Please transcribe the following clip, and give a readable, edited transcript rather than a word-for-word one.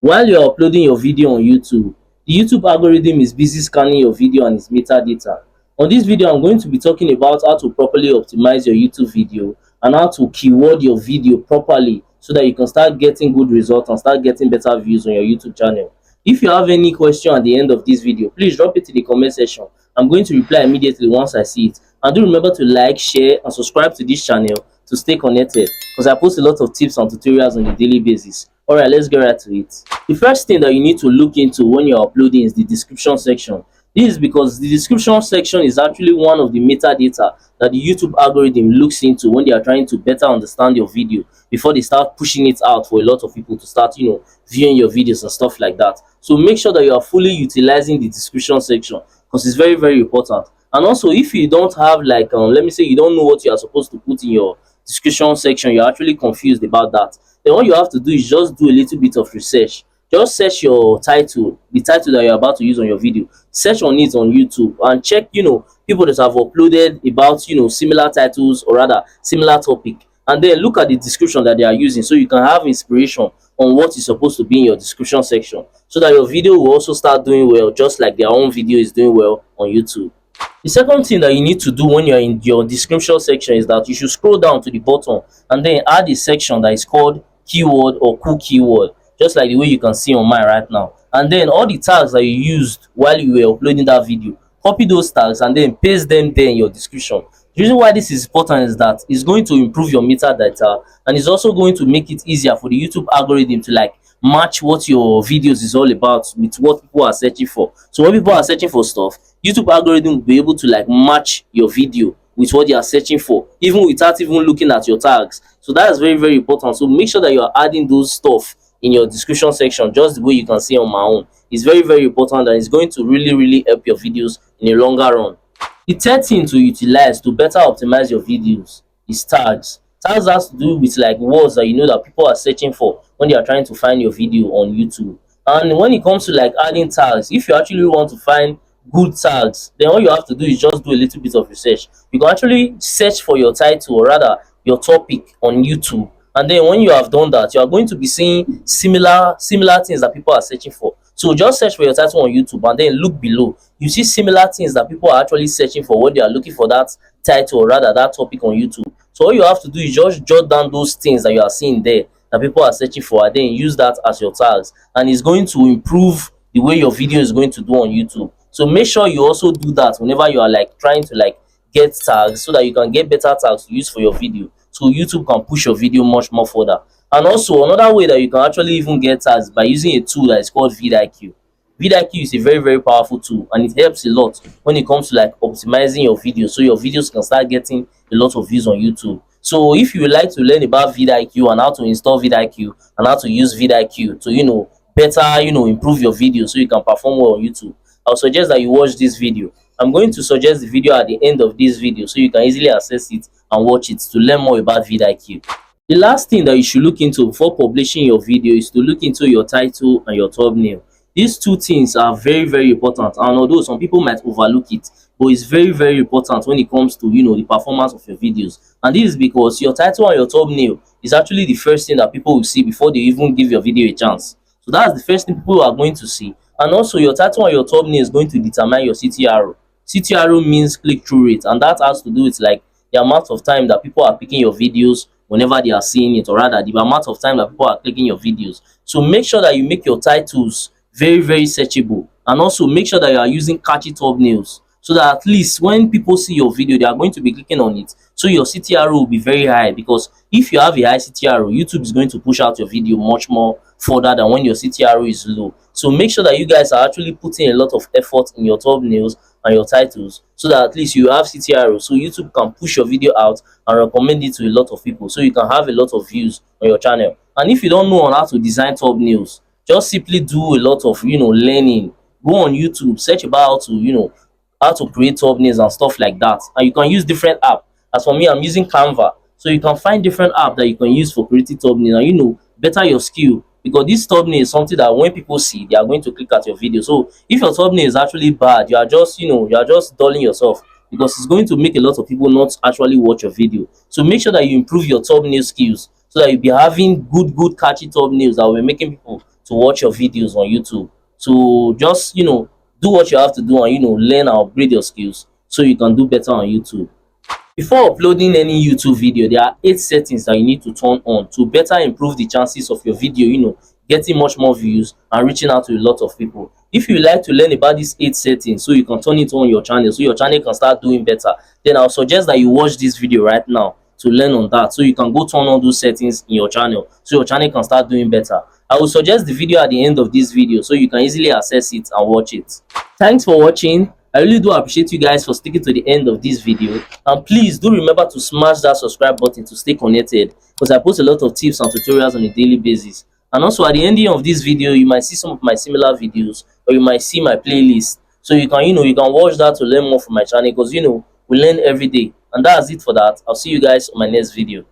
While you're uploading your video on YouTube, the YouTube algorithm is busy scanning your video and its metadata. On this video, I'm going to be talking about how to properly optimize your YouTube video and how to keyword your video properly so that you can start getting good results and start getting better views on your YouTube channel. If you have any question at the end of this video, please drop it in the comment section. I'm going to reply immediately once I see it. And do remember to like, share, and subscribe to this channel to stay connected because I post a lot of tips and tutorials on a daily basis. Alright, let's get right to it. The first thing that you need to look into when you're uploading is the description section. This is because the description section is actually one of the metadata that the YouTube algorithm looks into when they are trying to better understand your video before they start pushing it out for a lot of people to start, viewing your videos and stuff like that. So make sure that you are fully utilizing the description section because it's very, very important. And also, if you don't have like, let me say you don't know what you are supposed to put in your description section, you're actually confused about that, then what you have to do is just do a little bit of research. Just search your title, the title that you're about to use on your video. Search on it on YouTube and check, people that have uploaded about, similar titles or rather similar topic. And then look at the description that they are using so you can have inspiration on what is supposed to be in your description section so that your video will also start doing well, just like their own video is doing well on YouTube. The second thing that you need to do when you're in your description section is that you should scroll down to the bottom and then add a section that is called keyword or cool keyword, just like the way you can see on mine right now. And then all the tags that you used while you were uploading that video, copy those tags and then paste them there in your description. The reason why this is important is that it's going to improve your metadata and it's also going to make it easier for the YouTube algorithm to like match what your videos is all about with what people are searching for. So when people are searching for stuff, YouTube algorithm will be able to like match your video with what they are searching for, even without even looking at your tags. So that is very, very important. So make sure that you are adding those stuff in your description section, just the way you can see on my own. It's very, very important and it's going to really, really help your videos in a longer run. The third thing to utilize to better optimize your videos is tags. Tags has to do with like words that you know that people are searching for when they are trying to find your video on YouTube. And when it comes to like adding tags, if you actually want to find good tags, then all you have to do is just do a little bit of research. You can actually search for your title or rather your topic on YouTube, and then when you have done that, you are going to be seeing similar things that people are searching for. So just search for your title on YouTube and then look below. You see similar things that people are actually searching for when they are looking for that title or rather that topic on YouTube. So all you have to do is just jot down those things that you are seeing there that people are searching for and then use that as your tags, and it's going to improve the way your video is going to do on YouTube. So make sure you also do that whenever you are like trying to like get tags so that you can get better tags to use for your video, so YouTube can push your video much more further. And also another way that you can actually even get tags by using a tool that is called vidiq. vidiq is a very, very powerful tool and it helps a lot when it comes to like optimizing your videos so your videos can start getting a lot of views on YouTube. So if you would like to learn about vidiq and how to install vidiq and how to use vidiq to better improve your video so you can perform well on YouTube, I'll suggest that you watch this video. I'm going to suggest the video at the end of this video so you can easily access it and watch it to learn more about vidiq. The last thing that you should look into before publishing your video is to look into your title and your thumbnail. These two things are very, very important, and although some people might overlook it, but it's very, very important when it comes to the performance of your videos. And this is because your title and your thumbnail is actually the first thing that people will see before they even give your video a chance. So that's the first thing people are going to see. And also your title and your thumbnail is going to determine your CTR. CTR means click-through rate, and that has to do with like the amount of time that people are picking your videos whenever they are seeing it, or rather the amount of time that people are clicking your videos. So make sure that you make your titles very, very searchable, and also make sure that you are using catchy thumbnails so that at least when people see your video they are going to be clicking on it, so your CTR will be very high. Because if you have a high CTR, YouTube is going to push out your video much more further than when your CTR is low. So make sure that you guys are actually putting a lot of effort in your thumbnails and your titles so that at least you have CTR, so YouTube can push your video out and recommend it to a lot of people so you can have a lot of views on your channel. And if you don't know on how to design thumbnails, just simply do a lot of learning. Go on YouTube, search about how to create thumbnails and stuff like that, and you can use different apps. As for me, I'm using Canva, so you can find different apps that you can use for creating thumbnails and better your skill, because this thumbnail is something that when people see, they are going to click at your video. So if your thumbnail is actually bad, you are just dulling yourself, because it's going to make a lot of people not actually watch your video. So make sure that you improve your thumbnail skills so that you'll be having good catchy thumbnails that will be making people to watch your videos on YouTube. So just do what you have to do and learn and upgrade your skills so you can do better on YouTube. Before uploading any YouTube video, there are 8 settings that you need to turn on to better improve the chances of your video getting much more views and reaching out to a lot of people. If you like to learn about these 8 settings so you can turn it on your channel so your channel can start doing better, then I'll suggest that you watch this video right now to learn on that, so you can go turn on those settings in your channel so your channel can start doing better. I will suggest the video at the end of this video so you can easily access it and watch it. Thanks for watching. I really do appreciate you guys for sticking to the end of this video, and please do remember to smash that subscribe button to stay connected, because I post a lot of tips and tutorials on a daily basis. And also at the ending of this video you might see some of my similar videos, or you might see my playlist, so you can you can watch that to learn more from my channel, because we learn every day. And that's it for that. I'll see you guys on my next video.